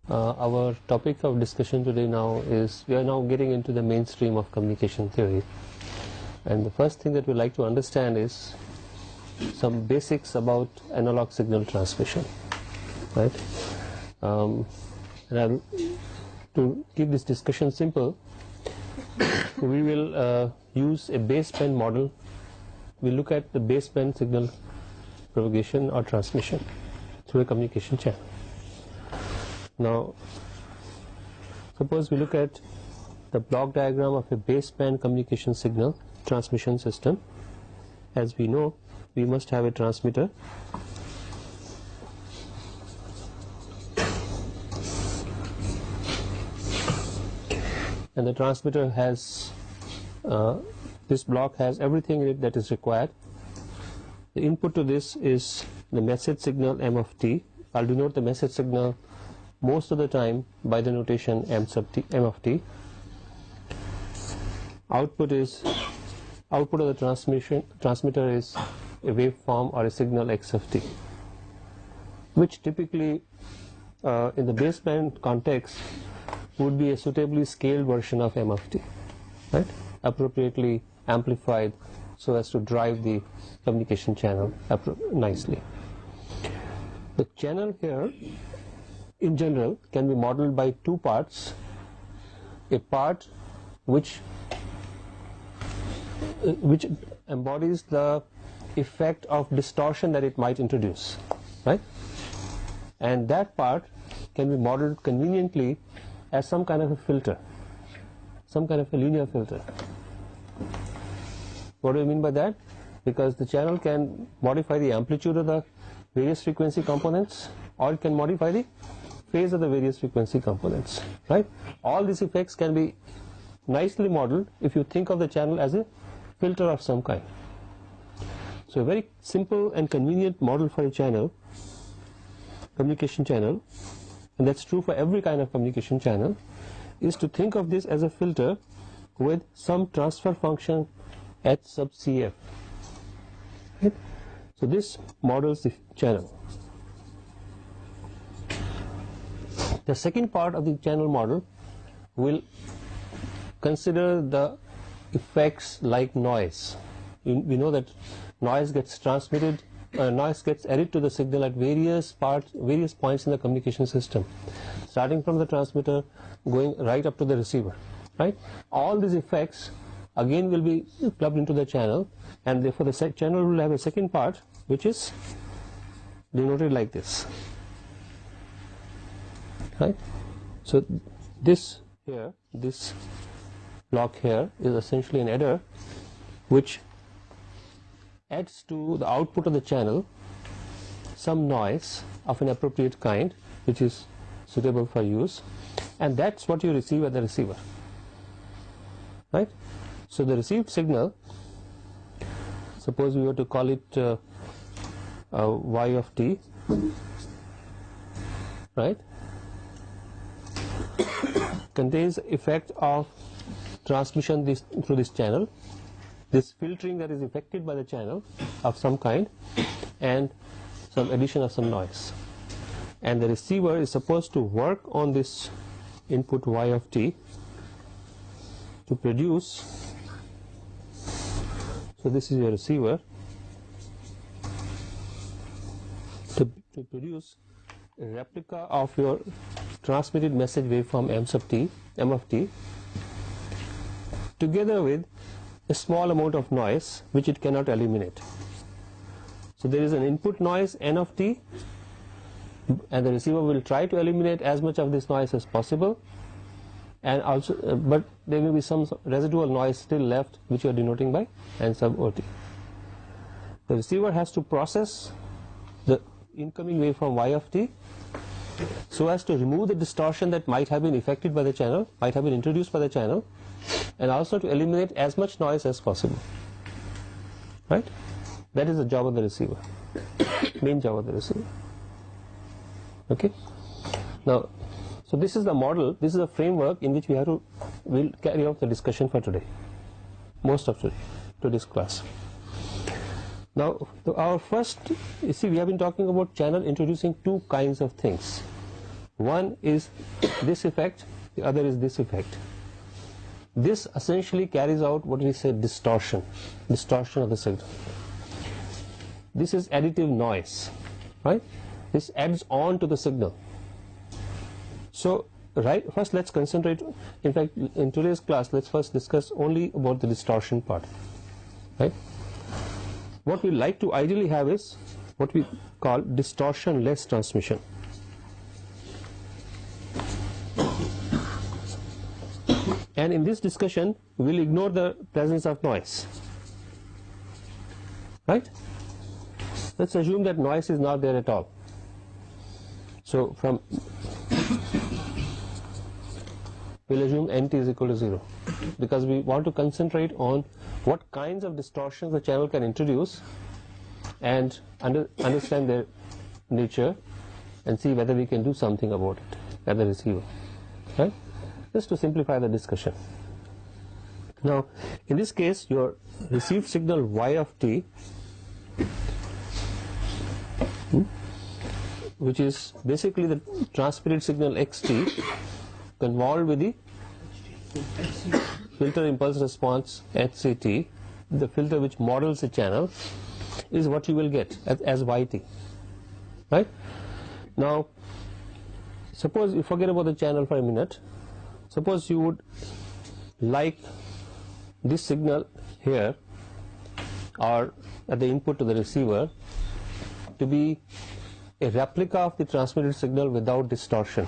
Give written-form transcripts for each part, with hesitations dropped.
Our topic of discussion today now is, we are now getting into the mainstream of communication theory, and the first thing that we like to understand is some basics about analog signal transmission, right? And to keep this discussion simple, we will use a baseband model. We look at the baseband signal propagation or transmission through a communication channel. Now, suppose we look at the block diagram of a baseband communication signal transmission system. As we know, we must have a transmitter, and the transmitter has this block has everything in it that is required. The input to this is the message signal M of t. I'll denote the message signal most of the time by the notation M of t. Output of the transmitter is a waveform or a signal X of t, which typically in the baseband context would be a suitably scaled version of M of t, right? Appropriately amplified so as to drive the communication channel nicely. The channel here in general can be modeled by two parts. A part which embodies the effect of distortion that it might introduce, right? And that part can be modeled conveniently as some kind of a filter, some kind of a linear filter. What do I mean by that? Because the channel can modify the amplitude of the various frequency components, or it can modify the phase of the various frequency components, right? All these effects can be nicely modeled if you think of the channel as a filter of some kind. So a very simple and convenient model for a channel, communication channel, and that's true for every kind of communication channel, is to think of this as a filter with some transfer function H sub Cf, right? So this models the channel. The second part of the channel model will consider the effects like noise. We know that noise gets transmitted, noise gets added to the signal at various points in the communication system, starting from the transmitter, going right up to the receiver, right? All these effects again will be plugged into the channel, and therefore the channel will have a second part which is denoted like this, right? So this here, this block here, is essentially an adder which adds to the output of the channel some noise of an appropriate kind which is suitable for use, and that's what you receive at the receiver, right? So the received signal, suppose we were to call it y of t, right, contains effect of transmission through this channel, this filtering that is effected by the channel of some kind, and some addition of some noise. And the receiver is supposed to work on this input y of t to produce, so this is your receiver, to produce a replica of your transmitted message waveform M of t, together with a small amount of noise which it cannot eliminate. So there is an input noise N of t, and the receiver will try to eliminate as much of this noise as possible, and also but there will be some residual noise still left which you are denoting by N sub OT. The receiver has to process the incoming waveform y of t so as to remove the distortion that might have been affected by the channel, might have been introduced by the channel, and also to eliminate as much noise as possible, right? That is the job of the receiver, main job of the receiver. Okay. Now, so this is the model, this is the framework in which we'll carry out the discussion for today, most of today's class. Now, our first, you see, we have been talking about channel introducing two kinds of things. One is this effect, the other is this effect. This essentially carries out what we say distortion of the signal. This is additive noise, right? This adds on to the signal. So, right, first let's concentrate, in fact, in today's class, let's first discuss only about the distortion part, right? What we like to ideally have is what we call distortion-less transmission. And in this discussion, we'll ignore the presence of noise, right? Let's assume that noise is not there at all. So we'll assume NT is equal to 0, because we want to concentrate on what kinds of distortions the channel can introduce and understand their nature and see whether we can do something about it at the receiver, right? Just to simplify the discussion. Now, in this case, your received signal y of t, which is basically the transmitted signal xt convolved with the filter impulse response HCT, the filter which models the channel, is what you will get as yt, right? Now, suppose you forget about the channel for a minute. Suppose you would like this signal here or at the input to the receiver to be a replica of the transmitted signal without distortion,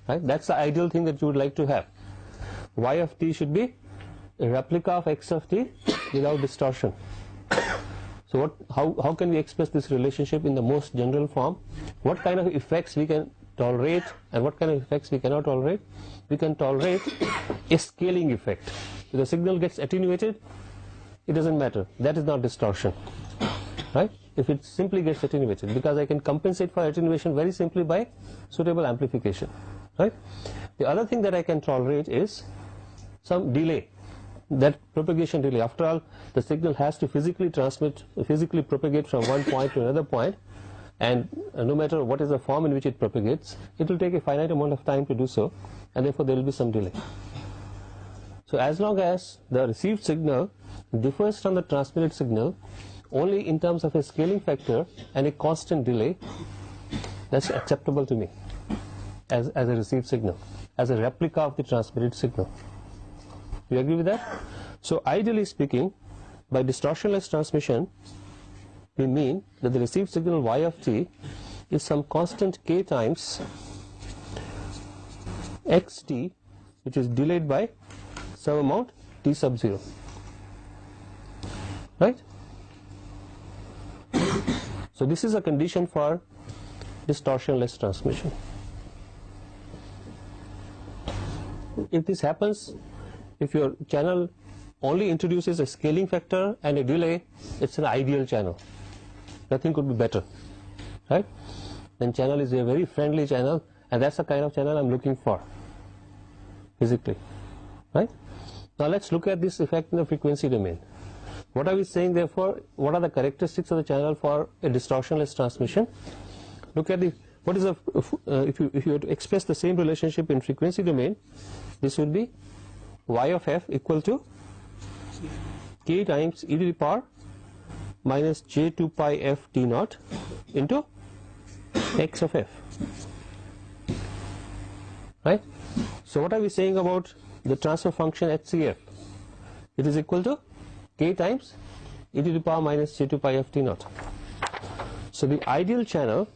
right? That's the ideal thing that you would like to have. Y of t should be a replica of x of t without distortion. So how can we express this relationship in the most general form? What kind of effects we can tolerate and what kind of effects we cannot tolerate? We can tolerate a scaling effect. If the signal gets attenuated, it doesn't matter. That is not distortion, right? If it simply gets attenuated, because I can compensate for attenuation very simply by suitable amplification, right? The other thing that I can tolerate is some delay, that propagation delay. After all, the signal has to physically propagate from one point to another point, and no matter what is the form in which it propagates, it will take a finite amount of time to do so, and therefore there will be some delay. So as long as the received signal differs from the transmitted signal only in terms of a scaling factor and a constant delay, that's acceptable to me as a received signal, as a replica of the transmitted signal. You agree with that? So ideally speaking, by distortionless transmission, we mean that the received signal y of t is some constant k times xt, which is delayed by some amount t sub 0, right? So this is a condition for distortionless transmission. If this happens, if your channel only introduces a scaling factor and a delay, it's an ideal channel. Nothing could be better, right? Then channel is a very friendly channel, and that's the kind of channel I'm looking for physically, right? Now let's look at this effect in the frequency domain. What are we saying therefore? What are the characteristics of the channel for a distortionless transmission? Look at if you were to express the same relationship in frequency domain, this would be y of f equal to k times e to the power minus j2 pi f t naught into x of f, right? So what are we saying about the transfer function HCF? It is equal to k times e to the power minus j2 pi f t naught. So the ideal channel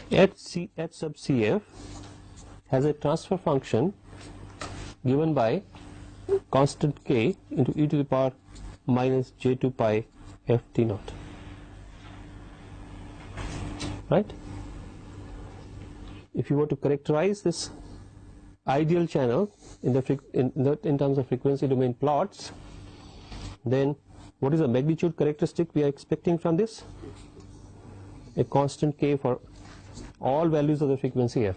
H sub CF has a transfer function given by constant k into e to the power minus j2 pi f t naught, right? If you were to characterize this ideal channel in terms of frequency domain plots, then what is the magnitude characteristic we are expecting from this? A constant k for all values of the frequency f,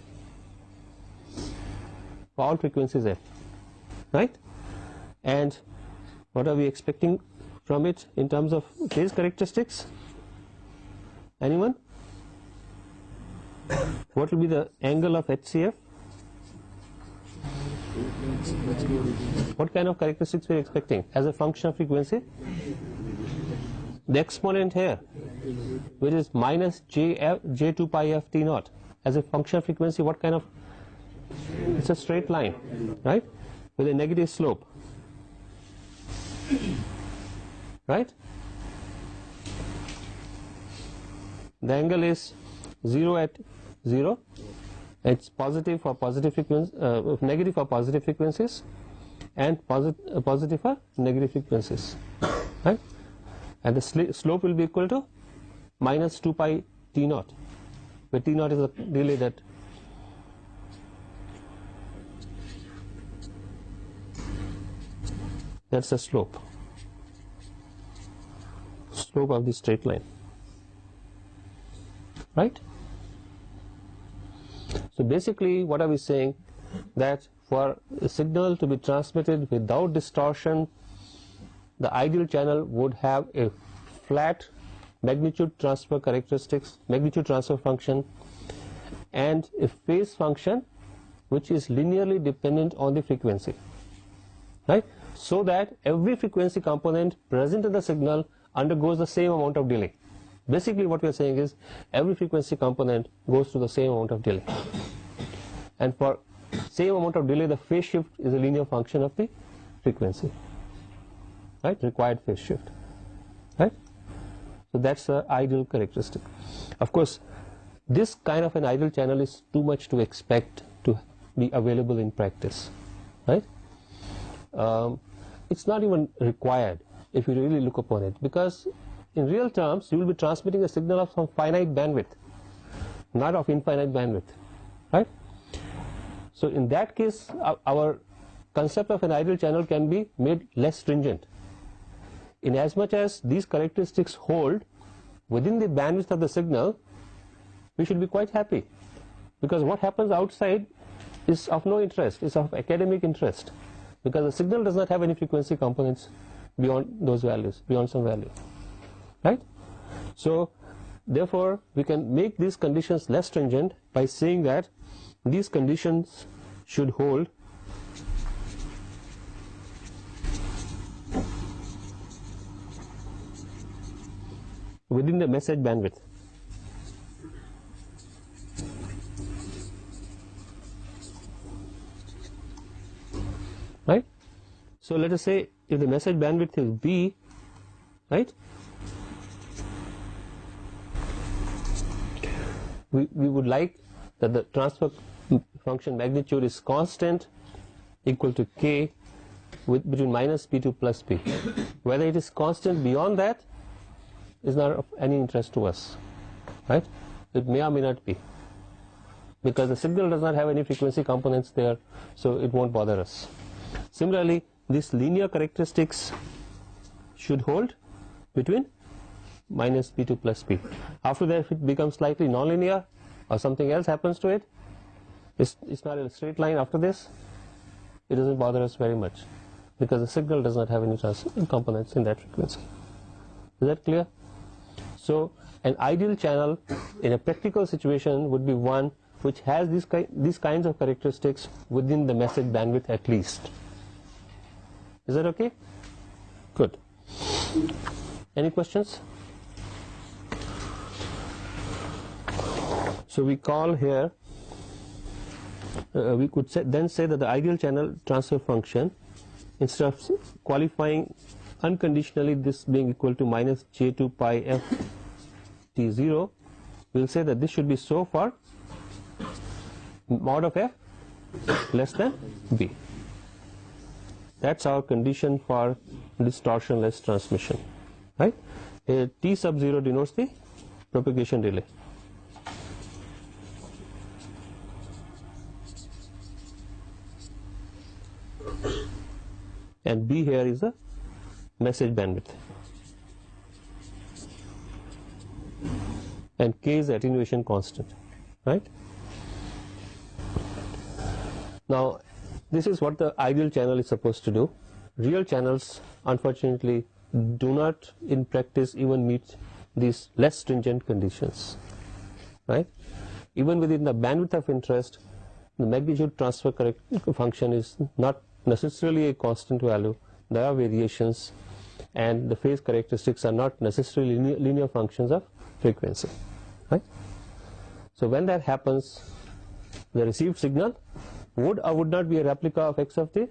for all frequencies f, right? And What are we expecting from it in terms of phase characteristics? Anyone? What will be the angle of HCF? What kind of characteristics we are expecting as a function of frequency? The exponent here, which is minus j2 pi f t naught, as a function of frequency, what kind of? It's a straight line, right, with a negative slope, right? The angle is 0 at 0. It's positive for positive frequency, negative for positive frequencies, and positive for negative frequencies, right? And the slope will be equal to minus 2 pi t naught, where t naught is the delay that that's the slope of the straight line, right? So basically what are we saying? That for a signal to be transmitted without distortion, the ideal channel would have a flat magnitude transfer characteristics, magnitude transfer function, and a phase function which is linearly dependent on the frequency, right? So that every frequency component present in the signal undergoes the same amount of delay. Basically what we are saying is every frequency component goes through the same amount of delay, and for same amount of delay the phase shift is a linear function of the frequency, right? Required phase shift, right? So that's the ideal characteristic. Of course, this kind of an ideal channel is too much to expect to be available in practice, right? It's not even required if you really look upon it, because in real terms you will be transmitting a signal of some finite bandwidth, not of infinite bandwidth, right? So in that case our concept of an ideal channel can be made less stringent. In as much as these characteristics hold within the bandwidth of the signal, we should be quite happy, because what happens outside is of no interest, is of academic interest, because the signal does not have any frequency components beyond those values, beyond some value, right? So therefore we can make these conditions less stringent by saying that these conditions should hold within the message bandwidth, right? So let us say if the message bandwidth is B, right, we would like that the transfer function magnitude is constant, equal to k, with between minus p2 plus p. Whether it is constant beyond that is not of any interest to us, right? It may or may not be, because the signal does not have any frequency components there, so it won't bother us. Similarly, these linear characteristics should hold between minus p2 plus p. After that, if it becomes slightly nonlinear or something else happens to it, it's not a straight line after this, it doesn't bother us very much, because the signal does not have any components in that frequency. Is that clear? So an ideal channel in a practical situation would be one which has these kinds of characteristics within the message bandwidth at least. Is that okay? Good. Any questions? So we call here, we could then say that the ideal channel transfer function, instead of qualifying unconditionally this being equal to minus j2 pi f t0, we'll say that this should be so for mod of f less than b. That's our condition for distortionless transmission, right? T sub 0 denotes the propagation delay. And B here is the message bandwidth, and K is the attenuation constant, right? Now this is what the ideal channel is supposed to do, real channels unfortunately do not in practice even meet these less stringent conditions, right? Even within the bandwidth of interest, the magnitude transfer function is not necessarily a constant value. There are variations, and the phase characteristics are not necessarily linear functions of frequency, right? So when that happens, the received signal would or would not be a replica of x of t.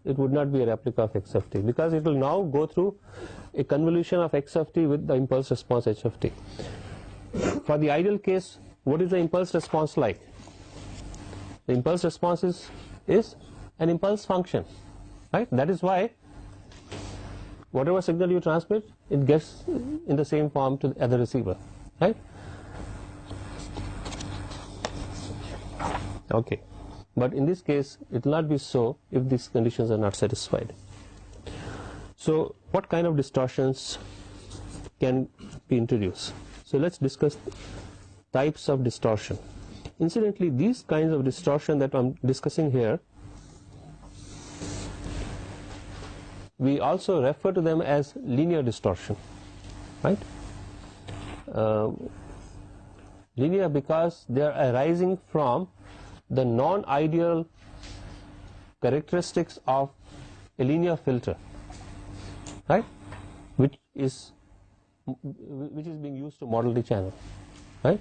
It would not be a replica of x of t, because it will now go through a convolution of x of t with the impulse response h of t. For the ideal case, what is the impulse response like? The impulse response is an impulse function, right? That is why whatever signal you transmit, it gets in the same form to the other receiver, right? Okay, but in this case it will not be so if these conditions are not satisfied. So what kind of distortions can be introduced? So let's discuss types of distortion. Incidentally, these kinds of distortion that I'm discussing here, we also refer to them as linear distortion, right? Linear because they are arising from the non-ideal characteristics of a linear filter, right? Which is being used to model the channel, right?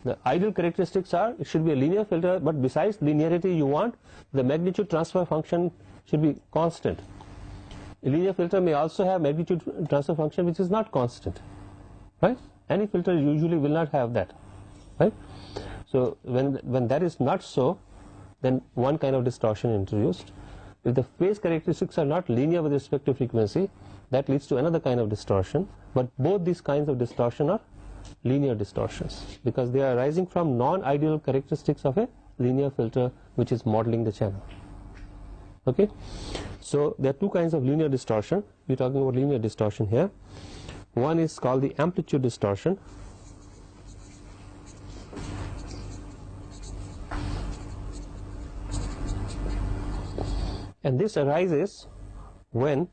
The ideal characteristics are, it should be a linear filter, but besides linearity you want the magnitude transfer function should be constant. A linear filter may also have magnitude transfer function which is not constant, right? Any filter usually will not have that, right? So when that is not so, then one kind of distortion is introduced. If the phase characteristics are not linear with respect to frequency, that leads to another kind of distortion. But both these kinds of distortion are linear distortions because they are arising from non-ideal characteristics of a linear filter which is modeling the channel. Okay, so there are two kinds of linear distortion. We're talking about linear distortion here. One is called the amplitude distortion. And this arises when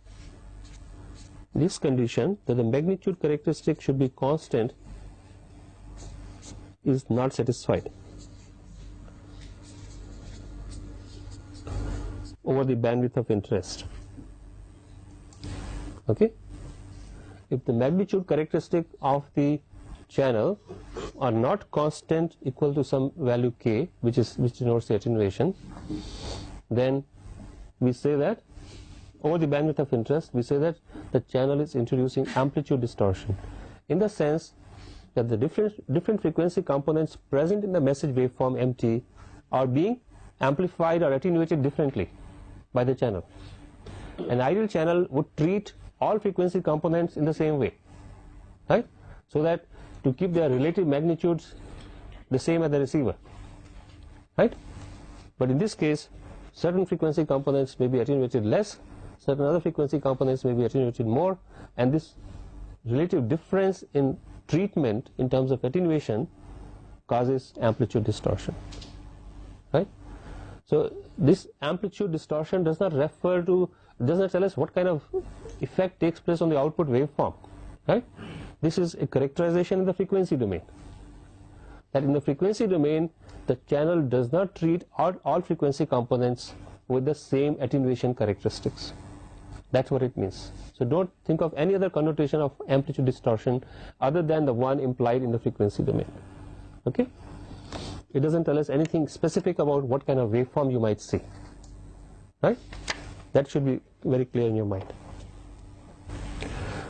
this condition that the magnitude characteristic should be constant is not satisfied over the bandwidth of interest. Okay, if the magnitude characteristic of the channel are not constant equal to some value k, which denotes the attenuation, then we say that over the bandwidth of interest, we say that the channel is introducing amplitude distortion, in the sense that the different frequency components present in the message waveform MT are being amplified or attenuated differently by the channel. An ideal channel would treat all frequency components in the same way, right? So that to keep their relative magnitudes the same at the receiver, right? But in this case, certain frequency components may be attenuated less, certain other frequency components may be attenuated more, and this relative difference in treatment in terms of attenuation causes amplitude distortion, right? So this amplitude distortion does not tell us what kind of effect takes place on the output waveform, right? This is a characterization in the frequency domain, that in the frequency domain the channel does not treat all frequency components with the same attenuation characteristics. That's what it means. So don't think of any other connotation of amplitude distortion other than the one implied in the frequency domain. Okay? It doesn't tell us anything specific about what kind of waveform you might see, right? That should be very clear in your mind.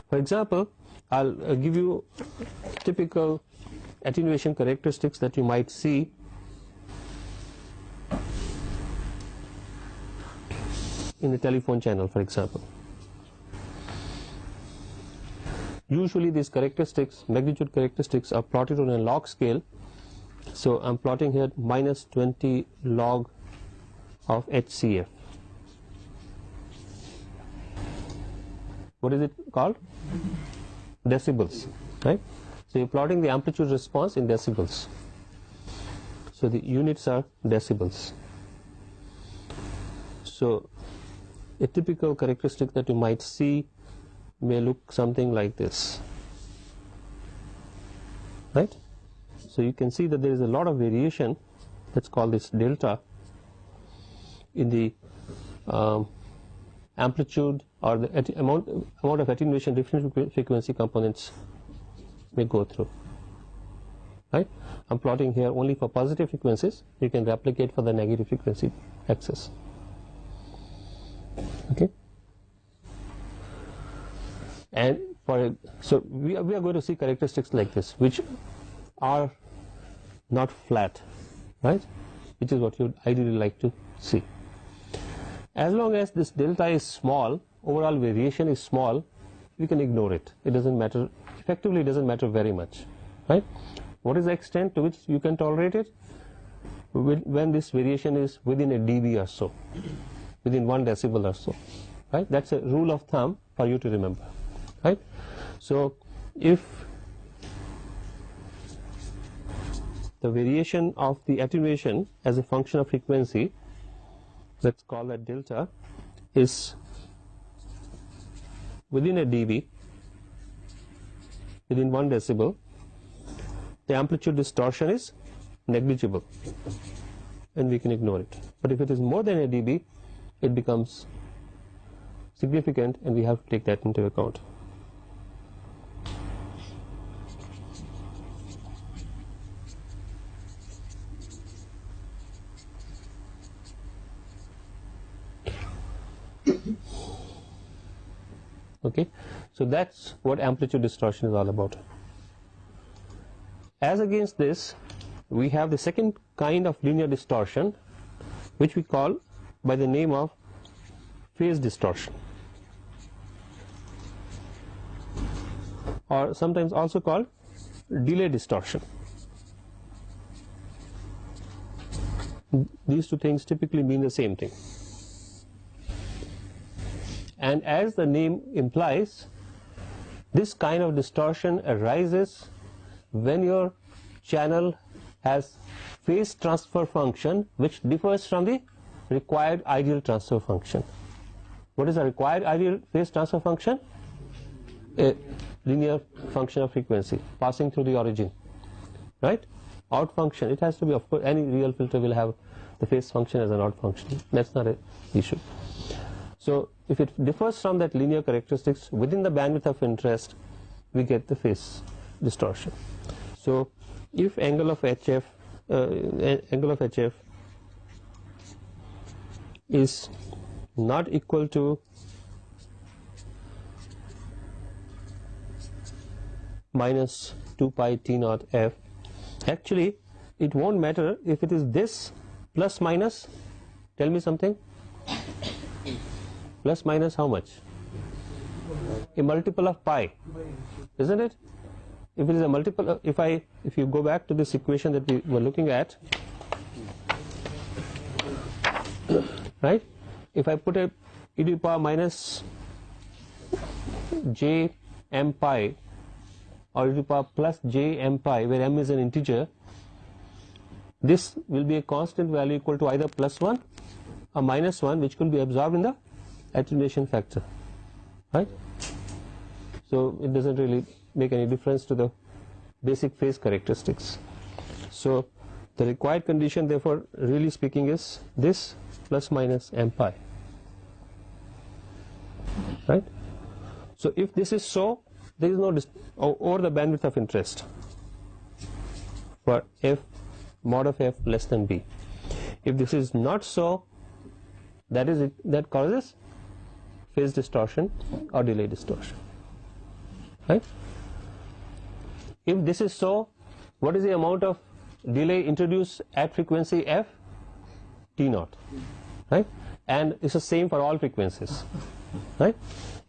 For example, I'll give you typical attenuation characteristics that you might see in the telephone channel, for example. Usually these characteristics, magnitude characteristics, are plotted on a log scale. So I'm plotting here minus 20 log of HCF. What is it called? Decibels, right? So you're plotting the amplitude response in decibels. So the units are decibels. So a typical characteristic that you might see may look something like this, right? So you can see that there is a lot of variation, let's call this delta, in the amplitude or the amount of attenuation different frequency components may go through, right? I'm plotting here only for positive frequencies. You can replicate for the negative frequency axis. Okay, and so we are going to see characteristics like this, which are not flat, right? Which is what you would ideally like to see. As long as this delta is small, overall variation is small, we can ignore it. It doesn't matter. Effectively, it doesn't matter very much, right? What is the extent to which you can tolerate it? When this variation is within a dB or so, within 1 decibel or so, right? That's a rule of thumb for you to remember, right? So if the variation of the attenuation as a function of frequency, let's call that delta, is within a dB, within 1 decibel, the amplitude distortion is negligible and we can ignore it. But if it is more than a dB, it becomes significant and we have to take that into account. Okay, so that's what amplitude distortion is all about. As against this, we have the second kind of linear distortion, which we call by the name of phase distortion, or sometimes also called delay distortion. These two things typically mean the same thing. And as the name implies, this kind of distortion arises when your channel has phase transfer function which differs from the required ideal transfer function. What is the required ideal phase transfer function? A linear function of frequency passing through the origin, right? Odd function, it has to be, of course, any real filter will have the phase function as an odd function. That's not an issue. So if it differs from that linear characteristics within the bandwidth of interest, we get the phase distortion. So if angle of HF is not equal to minus 2 pi T naught F, actually it won't matter if it is this plus minus, tell me something, plus minus how much? A multiple of pi, isn't it? If it is a multiple of, if you go back to this equation that we were looking at, right? If I put a e to the power minus j m pi or e to the power plus j m pi, where m is an integer, this will be a constant value equal to either plus 1 or minus 1, which could be absorbed in the attenuation factor, right? So it doesn't really make any difference to the basic phase characteristics. So the required condition, therefore, really speaking, is this plus minus m pi, right? So if this is so, there is no over the bandwidth of interest for f mod of f less than b. If this is not so, that is it, that causes phase distortion or delay distortion, right? If this is so, what is the amount of delay introduced at frequency f? T naught, right? And it's the same for all frequencies, right?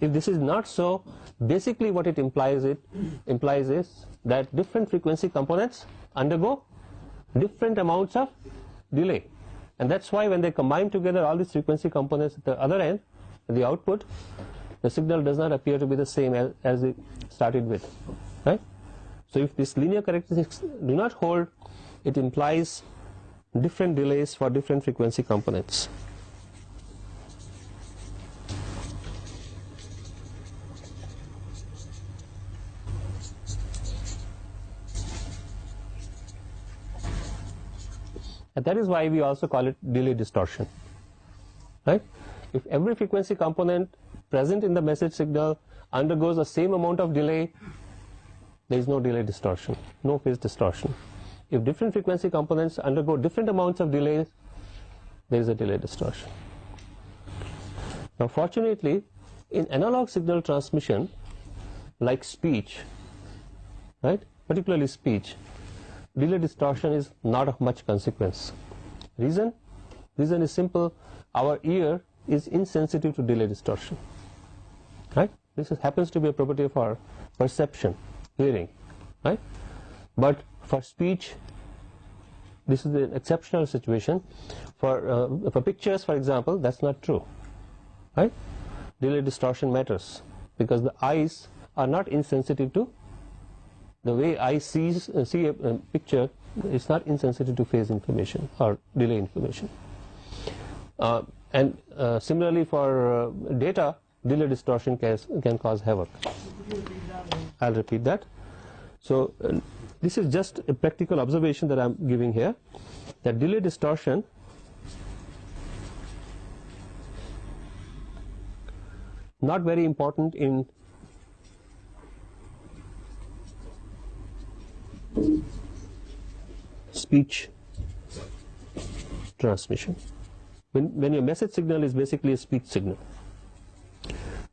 If this is not so, basically what it implies is that different frequency components undergo different amounts of delay, and that's why when they combine together all these frequency components at the other end, at the output, the signal does not appear to be the same as it started with, right? So if these linear characteristics do not hold, it implies different delays for different frequency components. And that is why we also call it delay distortion, right? If every frequency component present in the message signal undergoes the same amount of delay, there is no delay distortion, no phase distortion. If different frequency components undergo different amounts of delay, there is a delay distortion. Now fortunately, in analog signal transmission, like speech, right, particularly speech, delay distortion is not of much consequence. Reason is simple. Our ear is insensitive to delay distortion, right? Happens to be a property of our perception, hearing, right? But for speech, this is an exceptional situation. For pictures, for example, that's not true, right? Delay distortion matters because the eyes are not insensitive to the way I see a picture. It's not insensitive to phase information or delay information. And similarly for data, delay distortion can cause havoc. I'll repeat that. So this is just a practical observation that I'm giving here, that delay distortion not very important in speech transmission. When your message signal is basically a speech signal,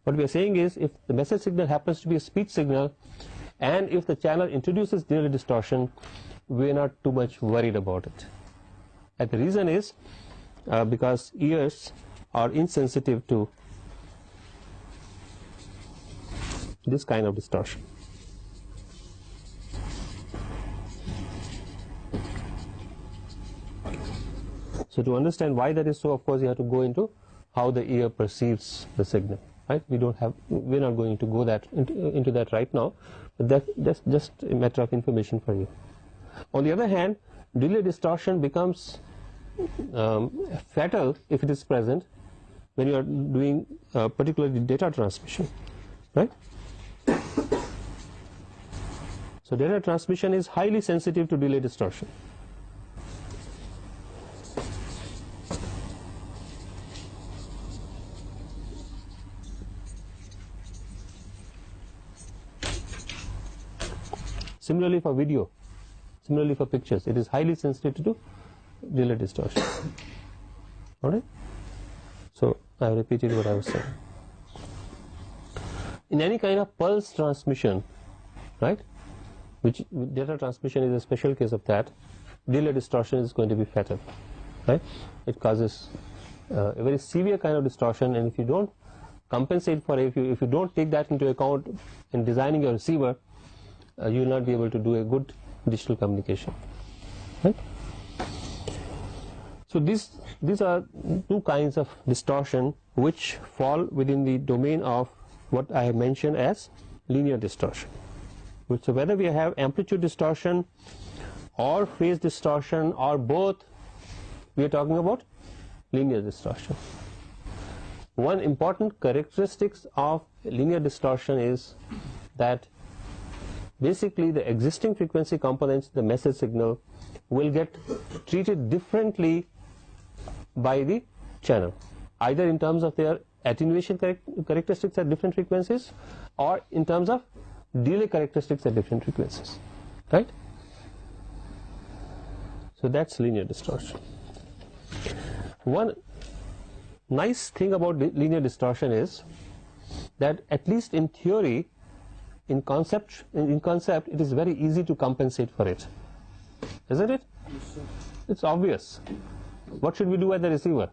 what we are saying is, if the message signal happens to be a speech signal and if the channel introduces delay distortion, we are not too much worried about it. And the reason is because ears are insensitive to this kind of distortion. So to understand why that is so, of course, you have to go into how the ear perceives the signal, right? We're not going to go into that right now, but that's just a matter of information for you. On the other hand, delay distortion becomes fatal if it is present when you are doing particularly data transmission, right? So data transmission is highly sensitive to delay distortion. Similarly for video, similarly for pictures, it is highly sensitive to delay distortion. Alright? So I have repeated what I was saying. In any kind of pulse transmission, right, which data transmission is a special case of that, delay distortion is going to be fatal, right? It causes a very severe kind of distortion, and if you don't compensate for it, if you don't take that into account in designing your receiver, you will not be able to do a good digital communication, right? So these are two kinds of distortion which fall within the domain of what I have mentioned as linear distortion. So whether we have amplitude distortion or phase distortion or both, we are talking about linear distortion. One important characteristics of linear distortion is that basically the existing frequency components, the message signal, will get treated differently by the channel, either in terms of their attenuation characteristics at different frequencies or in terms of delay characteristics at different frequencies, right? So that's linear distortion. One nice thing about linear distortion is that at least in theory, in concept, it is very easy to compensate for it, isn't it? Yes, sir. It's obvious. What should we do at the receiver?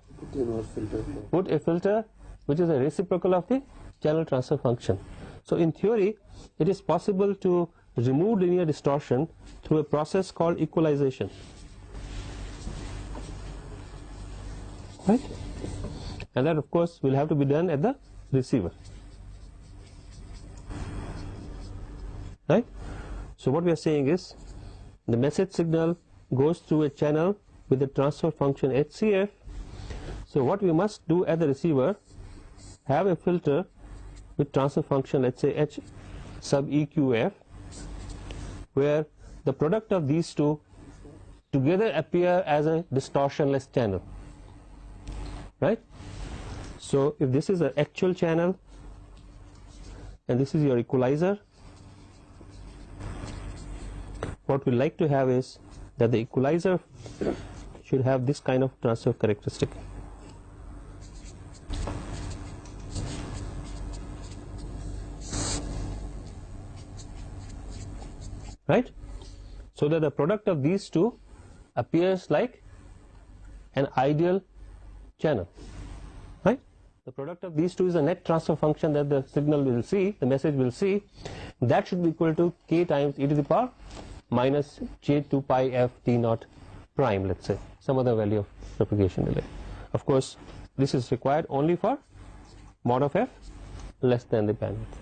Put a filter which is a reciprocal of the channel transfer function. So in theory, it is possible to remove linear distortion through a process called equalization, right? And that, of course, will have to be done at the receiver, right? So what we are saying is the message signal goes through a channel with the transfer function HCF. So what we must do at the receiver, have a filter with transfer function, let's say H sub EQF, where the product of these two together appear as a distortionless channel, right? So if this is an actual channel and this is your equalizer, what we like to have is that the equalizer should have this kind of transfer characteristic. Right? So that the product of these two appears like an ideal channel. Right? The product of these two is a net transfer function that the signal will see, the message will see. That should be equal to k times e to the power minus j2 pi f t naught prime, let's say, some other value of propagation delay. Of course, this is required only for mod of f less than the bandwidth.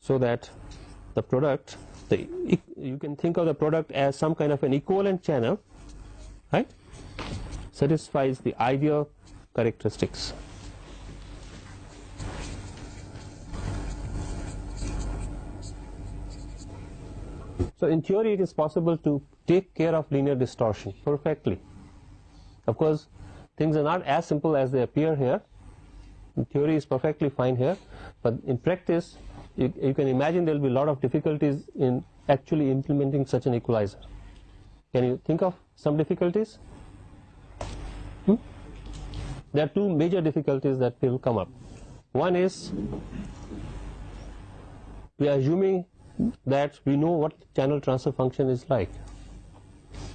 So that the product, you can think of the product as some kind of an equivalent channel, right? Satisfies the ideal characteristics. So in theory it is possible to take care of linear distortion perfectly. Of course, things are not as simple as they appear here. In theory is perfectly fine here, but in practice you can imagine there will be a lot of difficulties in actually implementing such an equalizer. Can you think of some difficulties? There are two major difficulties that will come up. One is, we are assuming that we know what channel transfer function is like.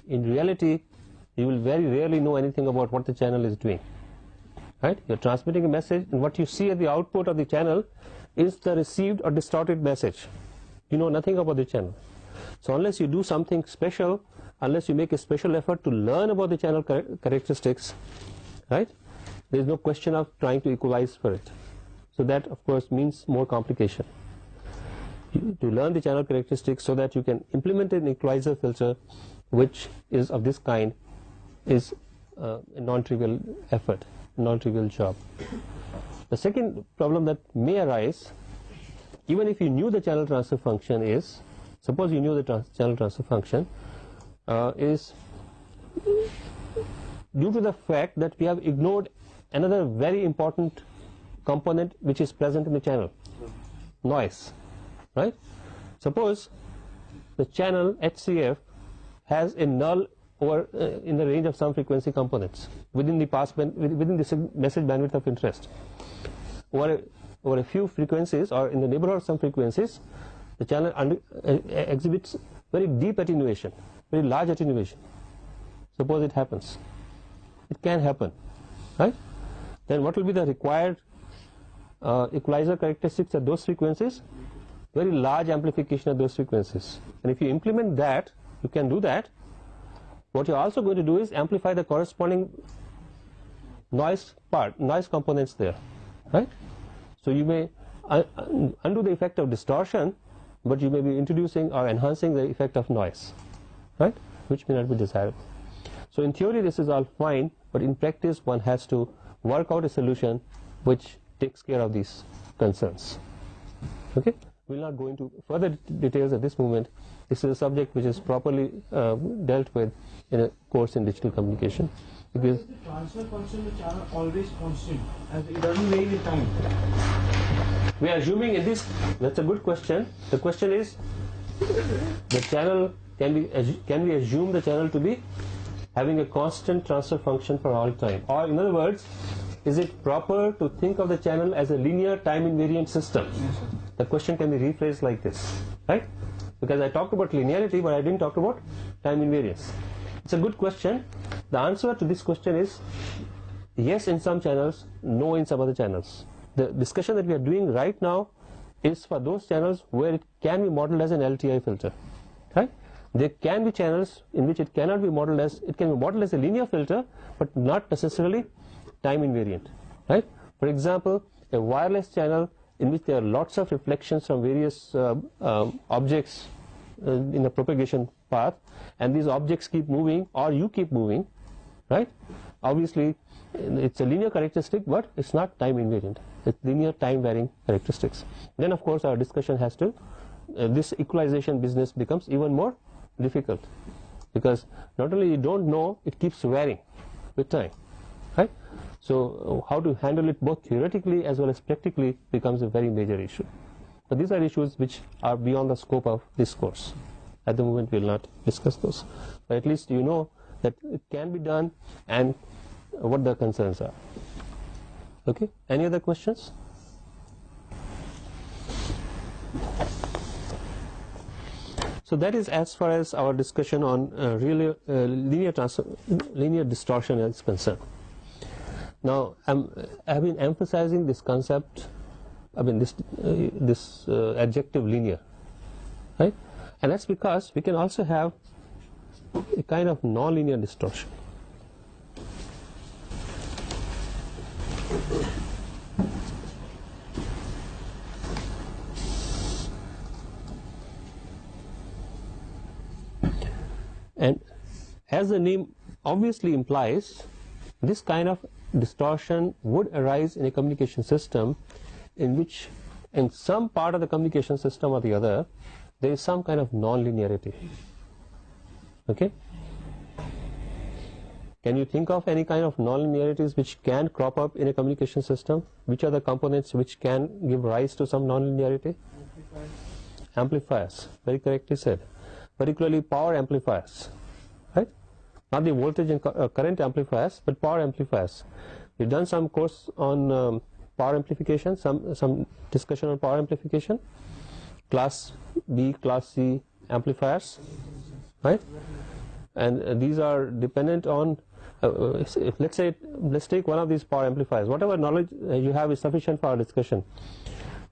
In reality, you will very rarely know anything about what the channel is doing. Right? You are transmitting a message, and what you see at the output of the channel is the received or distorted message. You know nothing about the channel. So unless you do something special, unless you make a special effort to learn about the channel characteristics, right, there is no question of trying to equalize for it. So that of course means more complication. To learn the channel characteristics so that you can implement an equalizer filter which is of this kind is a non-trivial effort, non-trivial job. The second problem that may arise, even if you knew the channel transfer function is, suppose you knew the channel transfer function, is due to the fact that we have ignored another very important component which is present in the channel, noise. Right? Suppose the channel HCF has a null over in the range of some frequency components within the within the message bandwidth of interest. Over a few frequencies or in the neighborhood of some frequencies, the channel exhibits very deep attenuation, very large attenuation. Suppose it happens. It can happen, right? Then what will be the required equalizer characteristics at those frequencies? Very large amplification at those frequencies. And if you implement that, you can do that. What you're also going to do is amplify the corresponding noise components there, right? So you may undo the effect of distortion, but you may be introducing or enhancing the effect of noise, right? Which may not be desirable. So in theory this is all fine, but in practice one has to work out a solution which takes care of these concerns. Okay? We will not go into further details at this moment. This is a subject which is properly dealt with in a course in digital communication. Because is the transfer function of the channel always constant, as it doesn't vary with time? We are assuming in this. That's a good question. The question is, the channel can we assume the channel to be having a constant transfer function for all time, or in other words, is it proper to think of the channel as a linear time invariant system? Yes, sir. The question can be rephrased like this, right? Because I talked about linearity, but I didn't talk about time invariance. It's a good question. The answer to this question is yes in some channels, no in some other channels. The discussion that we are doing right now is for those channels where it can be modeled as an LTI filter, right? There can be channels in which it cannot be modeled as, it can be modeled as a linear filter, but not necessarily time invariant, right? For example, a wireless channel in which there are lots of reflections from various objects in the propagation path, and these objects keep moving or you keep moving, right? Obviously it's a linear characteristic, but it's not time invariant. It's linear time varying characteristics. Then of course our discussion has to, this equalization business becomes even more difficult, because not only you don't know, it keeps varying with time, right? So how to handle it both theoretically as well as practically becomes a very major issue. But these are issues which are beyond the scope of this course. At the moment we will not discuss those, but at least you know that it can be done and what the concerns are. Okay, any other questions? So that is as far as our discussion on linear distortion is concerned. Now I've been emphasizing this concept, this adjective linear, right? And that's because we can also have a kind of non-linear distortion. And as the name obviously implies, this kind of distortion would arise in a communication system in which in some part of the communication system or the other there is some kind of non-linearity. Okay? Can you think of any kind of non-linearities which can crop up in a communication system? Which are the components which can give rise to some non-linearity? Amplifiers, very correctly said. Particularly power amplifiers, right? Not the voltage and current amplifiers, but power amplifiers. We've done some course on power amplification, some discussion on power amplification, class B, class C amplifiers, right? And these are dependent on, let's take one of these power amplifiers. Whatever knowledge you have is sufficient for our discussion.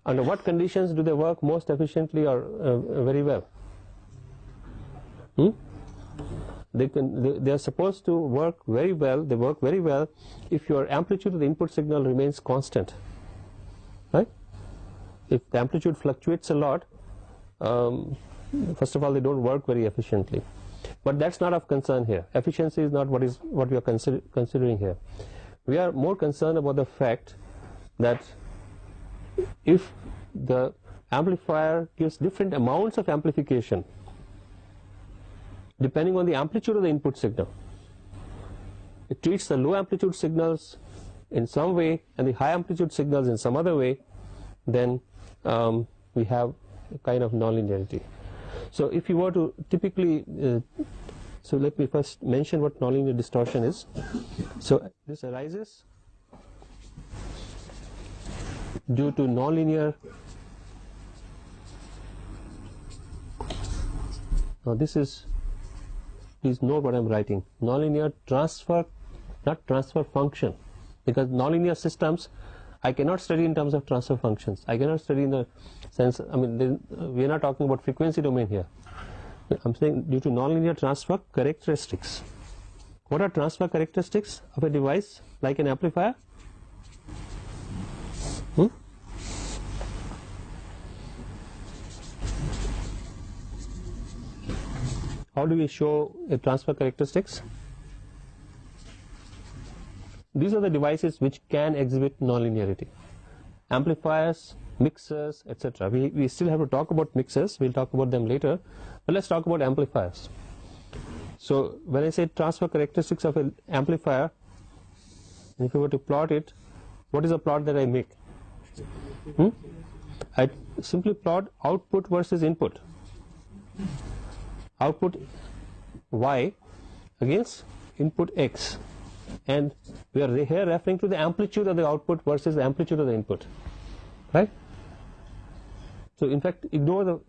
Under what conditions do they work most efficiently or very well? They are supposed to work very well. They work very well if your amplitude of the input signal remains constant, right? If the amplitude fluctuates a lot, first of all, they don't work very efficiently. But that's not of concern here. Efficiency is not what we are considering here. We are more concerned about the fact that if the amplifier gives different amounts of amplification depending on the amplitude of the input signal, it treats the low amplitude signals in some way and the high amplitude signals in some other way, then we have a kind of nonlinearity. So if you were to typically, so let me first mention what nonlinear distortion is. So this arises due to nonlinear, now this is, please note what I'm writing, nonlinear transfer, not transfer function, because nonlinear systems I cannot study in terms of transfer functions. I cannot study in the sense, we are not talking about frequency domain here. I'm saying due to nonlinear transfer characteristics. What are transfer characteristics of a device like an amplifier? How do we show a transfer characteristics? These are the devices which can exhibit nonlinearity. Amplifiers, mixers, etc. We still have to talk about mixers. We'll talk about them later. But let's talk about amplifiers. So when I say transfer characteristics of an amplifier, and if you were to plot it, what is the plot that I make? I simply plot output versus input. Output Y against input X, and we are here referring to the amplitude of the output versus the amplitude of the input, right? So in fact ignore the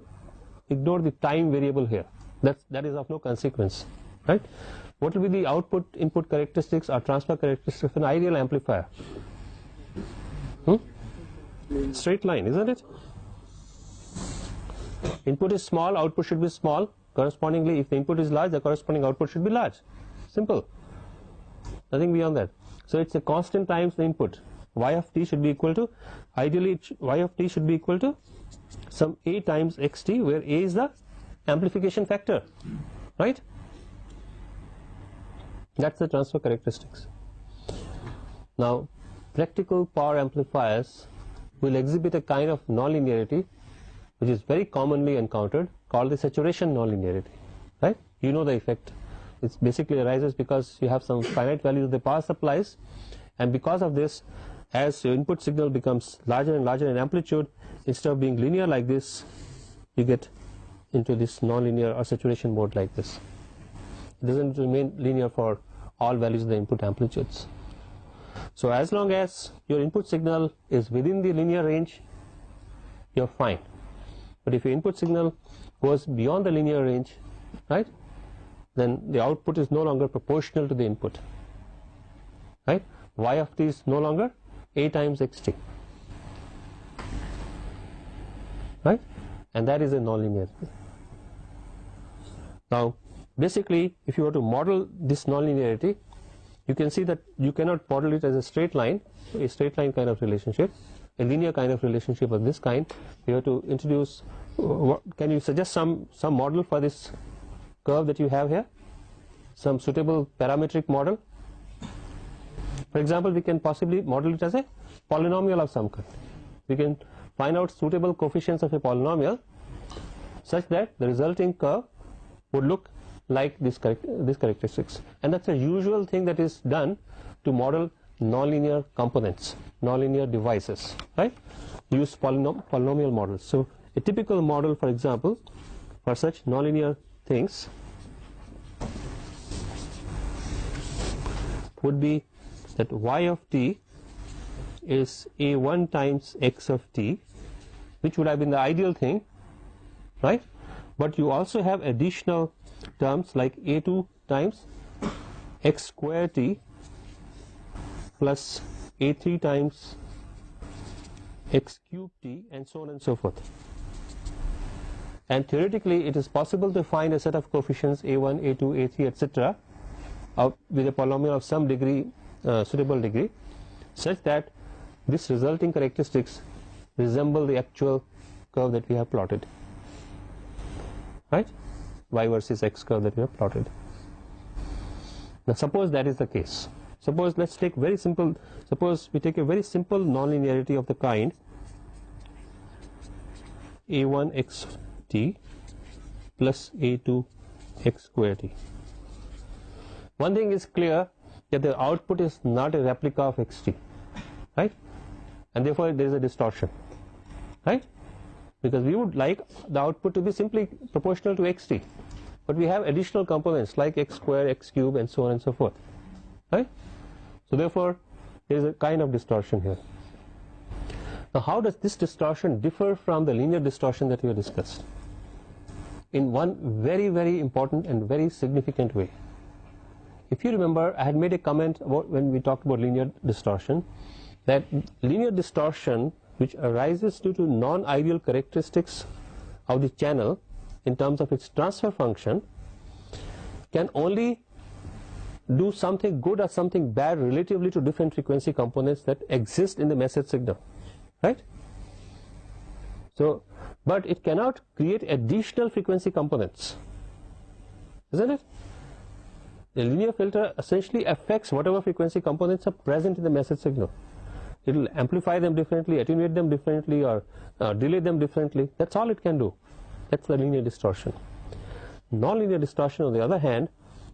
time variable here. That is of no consequence, right? What will be the output input characteristics or transfer characteristics of an ideal amplifier? Straight line, isn't it? Input is small, output should be small. Correspondingly, if the input is large, the corresponding output should be large. Simple. Nothing beyond that. So it's a constant times the input. Y of t should be equal to, ideally Y of t should be equal to some A times xt, where A is the amplification factor, right? That's the transfer characteristics. Now, practical power amplifiers will exhibit a kind of nonlinearity which is very commonly encountered, called the saturation nonlinearity, right? you know the effect. It basically arises because you have some finite values of the power supplies, and because of this, as your input signal becomes larger and larger in amplitude, instead of being linear like this, you get into this non-linear or saturation mode like this. It doesn't remain linear for all values of the input amplitudes. So as long as your input signal is within the linear range, you're fine. But if your input signal goes beyond the linear range, right, then the output is no longer proportional to the input, right? Y of t is no longer a times xt, right? And that is a nonlinear. Now basically, if you were to model this nonlinearity, you can see that you cannot model it as a straight line kind of relationship, a linear kind of relationship of this kind. You have to introduce, can you suggest some model for this curve that you have here, some suitable parametric model? For example, we can possibly model it as a polynomial of some kind. We can find out suitable coefficients of a polynomial such that the resulting curve would look like these characteristics, and that's a usual thing that is done to model nonlinear components, nonlinear devices, right? Use polynomial models. So a typical model, for example, for such nonlinear things would be that y of t is a1 times x of t, which would have been the ideal thing, right? But you also have additional terms like a2 times x square t plus a3 times x cube t, and so on and so forth. And theoretically, it is possible to find a set of coefficients a1, a2, a3, etc. With a polynomial of some degree, suitable degree, such that this resulting characteristics resemble the actual curve that we have plotted, right? Y versus x curve that we have plotted. Now suppose that is the case. Suppose let's take very simple, suppose we take a very simple nonlinearity of the kind a1 x t plus a2 x square t. One thing is clear, that the output is not a replica of xt, right? And therefore there is a distortion, right? Because we would like the output to be simply proportional to xt, but we have additional components like x square, x cube, and so on and so forth, right? So therefore there is a kind of distortion here. Now how does this distortion differ from the linear distortion that we have discussed? In one very, very important and very significant way. If you remember, I had made a comment about when we talked about linear distortion, that linear distortion which arises due to non-ideal characteristics of the channel in terms of its transfer function can only do something good or something bad relatively to different frequency components that exist in the message signal, right? So, but it cannot create additional frequency components, isn't it? The linear filter essentially affects whatever frequency components are present in the message signal. It will amplify them differently, attenuate them differently, or delay them differently. That's all it can do. That's the linear distortion. Nonlinear distortion, on the other hand,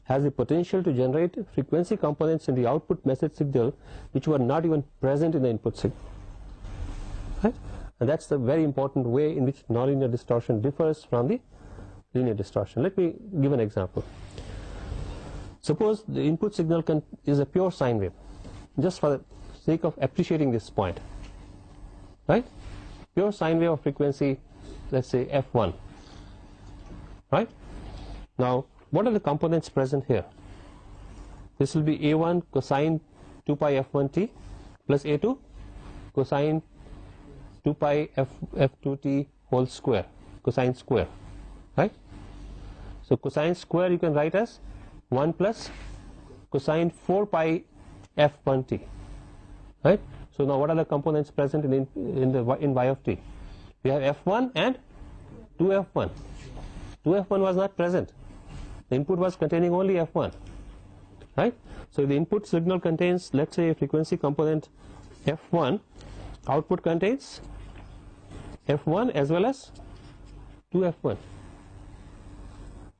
has the potential to generate frequency components in the output message signal which were not even present in the input signal, right? And that's the very important way in which nonlinear distortion differs from the linear distortion. Let me give an example. Suppose the input signal is a pure sine wave, just for the sake of appreciating this point, right? Pure sine wave of frequency, let's say f1, right? Now what are the components present here? This will be a1 cosine 2 pi f1t plus a2 cosine 2 pi f2t whole square, cosine square, right? So cosine square you can write as 1 plus cosine 4 pi f1t, right? So now what are the components present in y of t? We have f1 and 2f1. 2f1 was not present. The input was containing only f1, right? So the input signal contains, let's say, a frequency component f1, output contains f1 as well as 2f1,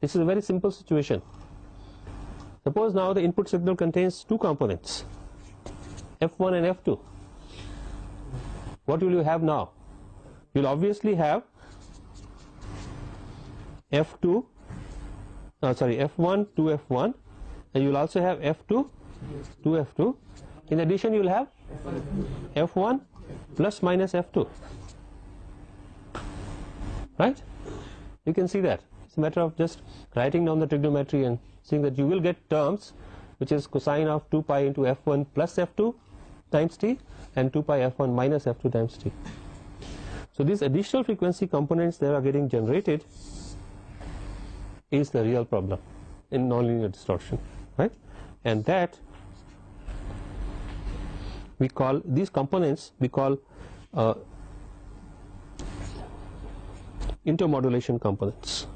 This is a very simple situation. Suppose now the input signal contains two components, F1 and F2. What will you have now? You will obviously have F1 to F1, and you will also have F2 to F2. In addition, you will have F1 plus minus F2. Right? You can see that. It's a matter of just writing down the trigonometry and seeing that you will get terms which is cosine of 2 pi into F1 plus F2 times t and 2 pi F1 minus F2 times t. So these additional frequency components that are getting generated is the real problem in nonlinear distortion, right? And that we call these components intermodulation components.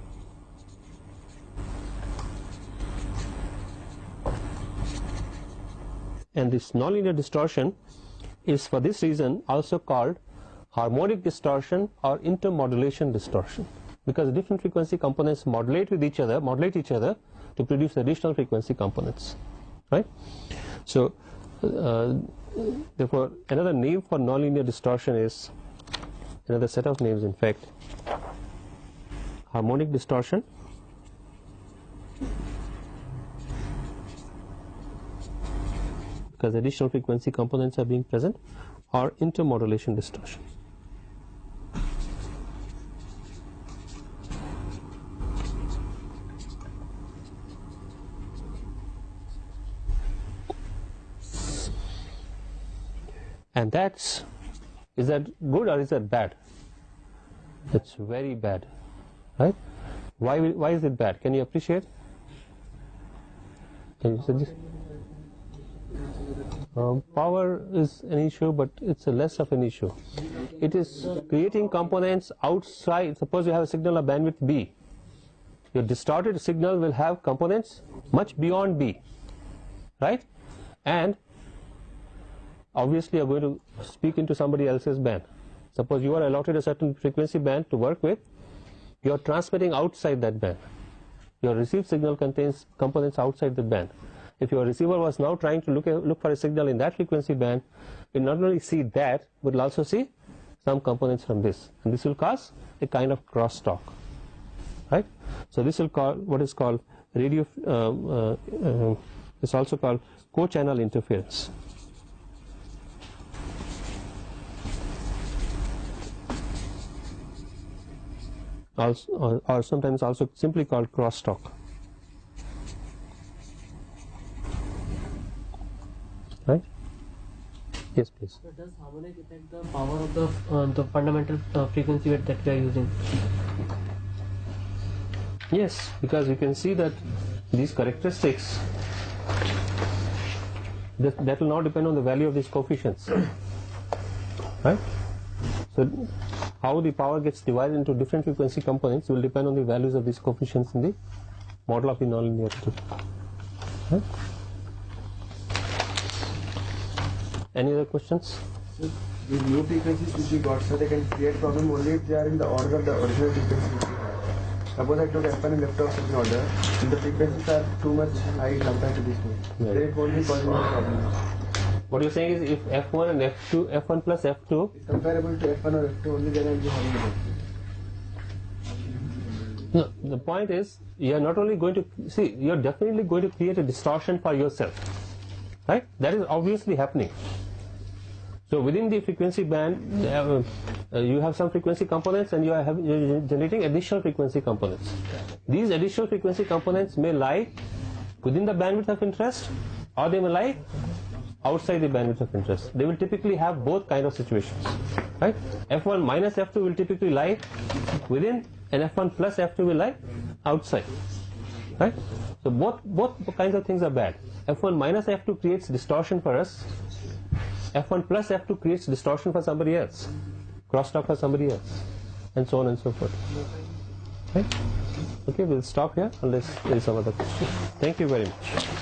And this nonlinear distortion is for this reason also called harmonic distortion or intermodulation distortion, because different frequency components modulate each other to produce additional frequency components, right? So therefore another name for nonlinear distortion is, another set of names in fact, harmonic distortion, because additional frequency components are being present, or intermodulation distortion. And that's, is that good or is that bad? It's very bad, right? Why is it bad? Can you appreciate? Can you suggest? Power is an issue, but it's a less of an issue. It is creating components outside. Suppose you have a signal of bandwidth B. Your distorted signal will have components much beyond B, right? And obviously you are going to speak into somebody else's band. Suppose you are allotted a certain frequency band to work with, you are transmitting outside that band. Your received signal contains components outside the band. If your receiver was now trying to look for a signal in that frequency band, it will not only see that, but will also see some components from this, and this will cause a kind of crosstalk, right? So this will call what is called radio. It's also called co-channel interference. Also, or sometimes also simply called crosstalk. Right? Yes, please. So does harmonic affect the power of the fundamental frequency that we are using? Yes, because you can see that these characteristics that will now depend on the value of these coefficients, right? So how the power gets divided into different frequency components will depend on the values of these coefficients in the model of the nonlinearity. Right? Any other questions? So these new frequencies which we got, so they can create problem only if they are in the order of the original frequency which we had. Suppose I took F1 and left off certain order, and the frequencies are too much high compared to this one. Right. Then it won't be causing any problem. What you're saying is if F1 and F2, F1 plus F2 It's comparable to F1 or F2, only then I will be having it. No, the point is you are not only going to see, you are definitely going to create a distortion for yourself, right? That is obviously happening. So within the frequency band, you have some frequency components, and you're generating additional frequency components. These additional frequency components may lie within the bandwidth of interest, or they may lie outside the bandwidth of interest. They will typically have both kind of situations, right? F1 minus F2 will typically lie within, and F1 plus F2 will lie outside, right? So both kinds of things are bad. F1 minus F2 creates distortion for us. F1 plus F2 creates distortion for somebody else, crosstalk for somebody else, and so on and so forth. Right? Okay, we'll stop here unless there is some other question. Thank you very much.